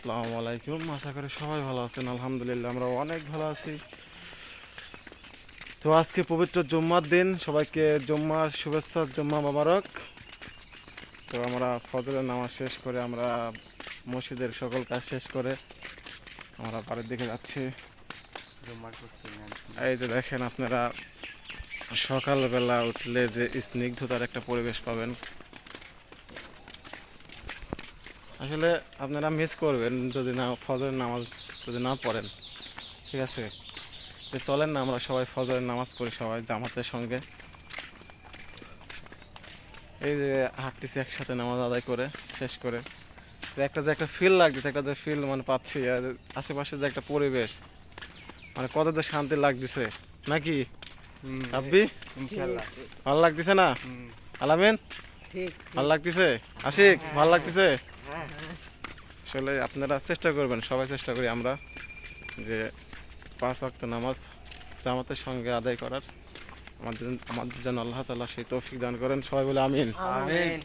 আসসালামু আলাইকুম। আশা করি সবাই ভালো আছেন। আলহামদুলিল্লাহ আমরা অনেক ভালো আছি। তো আজকে পবিত্র জুম্মার দিন, সবাইকে জুম্মার শুভেচ্ছা, জুম্মা মোবারক। তো আমরা ফজরের নামাজ শেষ করে আমরা মসজিদের সকল কাজ শেষ করে আমরা বাড়ির দিকে যাচ্ছি। এই যে দেখেন আপনারা, সকালবেলা উঠলে যে স্নিগ্ধতার একটা পরিবেশ পাবেন, আসলে আপনারা মিস করবেন যদি না ফজরের নামাজ যদি না পড়েন। ঠিক আছে, তো চলেন না আমরা সবাই ফজরের নামাজ পড়ি, সবাই জামাতের সঙ্গে। এই যে হাঁটতেছি একসাথে নামাজ আদায় করে শেষ করে, তো একটা যে একটা ফিল লাগতেছে, একটা যে ফিল মানে পাচ্ছি, আর আশেপাশে যে একটা পরিবেশ, মানে কত যে শান্তি লাগতেছে নাকি আব্বি? ইনশাআল্লাহ ভালো লাগতেছে না আলামিন? ঠিক ভালো লাগতেছে আশিক? ভালো লাগতেছে? হ্যাঁ আসলে আপনারা চেষ্টা করবেন, সবাই চেষ্টা করি আমরা যে 5 ওয়াক্ত নামাজ জামাতের সঙ্গে আদায় করার। আমাদের যেন আল্লাহ তাআলা সেই তৌফিক দান করেন। সবাই বলে আমিন। আমিন।